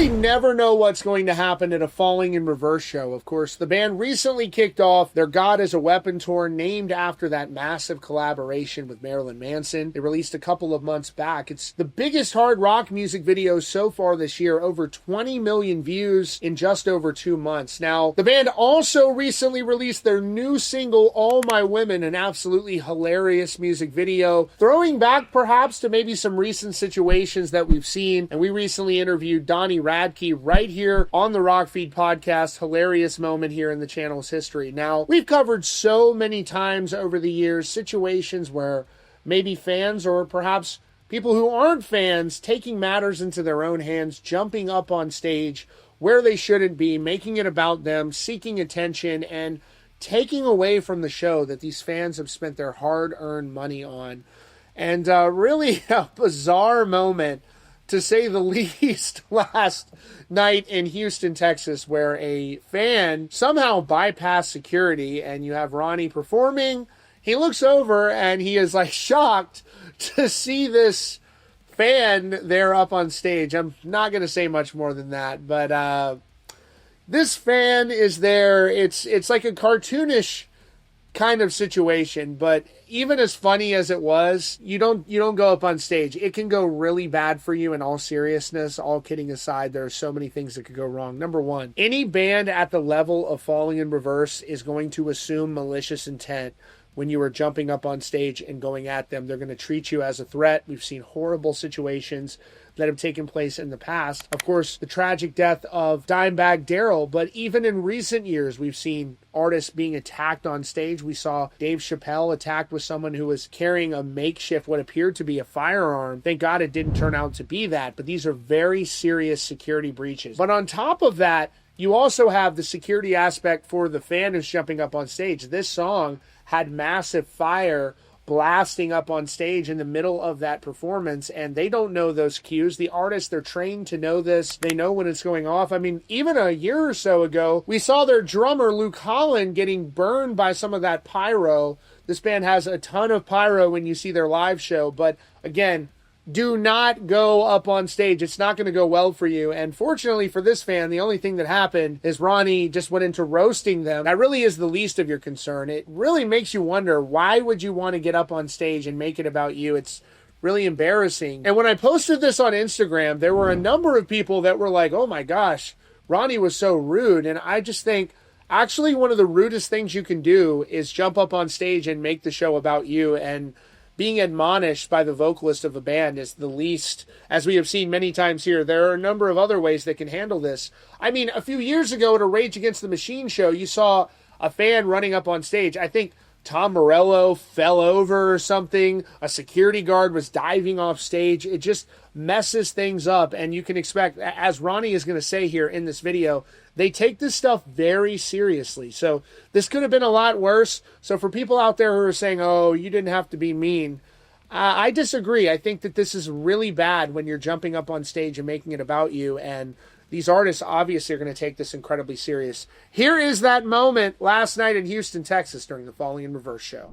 really never know what's going to happen at a Falling in Reverse show. Of course, the band recently kicked off their God as a Weapon tour, named after that massive collaboration with Marilyn Manson. They released a couple of months back. It's the biggest hard rock music video so far this year, over 20 million views in just over 2 months. Now, the band also recently released their new single, All My Women, an absolutely hilarious music video, throwing back perhaps to maybe some recent situations that we've seen. And we recently interviewed Ronnie Radke right here on the Rock Feed podcast. Hilarious moment here in the channel's history. Now, we've covered so many times over the years situations where maybe fans or perhaps people who aren't fans taking matters into their own hands, jumping up on stage where they shouldn't be, making it about them, seeking attention, and taking away from the show that these fans have spent their hard-earned money on. And really a bizarre moment, to say the least, last night in Houston, Texas, where a fan somehow bypassed security, and you have Ronnie performing. He looks over and he is like shocked to see this fan there up on stage. I'm not going to say much more than that, but this fan is there. It's like a cartoonish kind of situation, but even as funny as it was, you don't go up on stage. It can go really bad for you in all seriousness. All kidding aside, there are so many things that could go wrong. Number one, any band at the level of Falling in Reverse is going to assume malicious intent when you are jumping up on stage and going at them. They're going to treat you as a threat. We've seen horrible situations that have taken place in the past. Of course, the tragic death of Dimebag Darrell, but even in recent years, we've seen artists being attacked on stage. We saw Dave Chappelle attacked with someone who was carrying a makeshift, what appeared to be a firearm. Thank God it didn't turn out to be that, but these are very serious security breaches. But on top of that, you also have the security aspect for the fan who's jumping up on stage. This song had massive fire blasting up on stage in the middle of that performance, and they don't know those cues. The artists, they're trained to know this. They know when it's going off. I mean, even a year or so ago, we saw their drummer, Luke Holland, getting burned by some of that pyro. This band has a ton of pyro when you see their live show, but again, do not go up on stage. It's not going to go well for you. And fortunately for this fan, the only thing that happened is Ronnie just went into roasting them. That really is the least of your concern. It really makes you wonder, why would you want to get up on stage and make it about you? It's really embarrassing. And when I posted this on Instagram, there were a number of people that were like, oh my gosh, Ronnie was so rude. And I just think, actually, one of the rudest things you can do is jump up on stage and make the show about you. And being admonished by the vocalist of a band is the least. As we have seen many times here, there are a number of other ways that can handle this. I mean, a few years ago at a Rage Against the Machine show, you saw a fan running up on stage. I think Tom Morello fell over or something. A security guard was diving off stage. It just messes things up, and you can expect, as Ronnie is going to say here in this video, they take this stuff very seriously. So this could have been a lot worse. So for people out there who are saying, oh, you didn't have to be mean, I disagree. I think that this is really bad when you're jumping up on stage and making it about you, and these artists obviously are going to take this incredibly serious. Here is that moment last night in Houston, Texas during the Falling in Reverse show.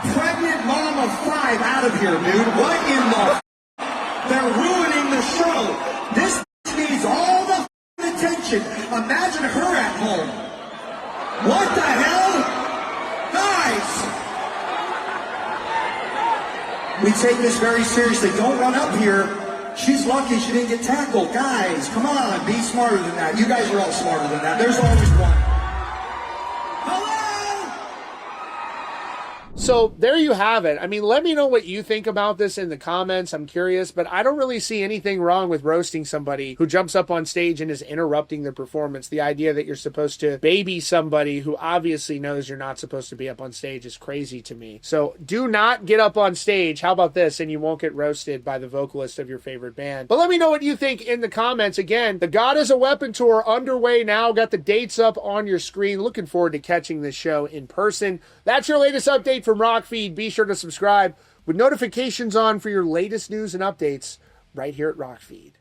Pregnant mom of 5 out of here, dude. What in the They're ruining the show. This needs all the attention. Imagine her at home. What the hell? Guys! We take this very seriously. Don't run up here. She's lucky she didn't get tackled. Guys, come on, be smarter than that. You guys are all smarter than that. There's always one. So there you have it. I mean, let me know what you think about this in the comments. I'm curious, but I don't really see anything wrong with roasting somebody who jumps up on stage and is interrupting their performance. The idea that you're supposed to baby somebody who obviously knows you're not supposed to be up on stage is crazy to me. So do not get up on stage. How about this? And you won't get roasted by the vocalist of your favorite band. But let me know what you think in the comments. Again, the God as a Weapon tour underway now. Got the dates up on your screen. Looking forward to catching this show in person. That's your latest update from Rock Feed. Be sure to subscribe with notifications on for your latest news and updates right here at Rock Feed.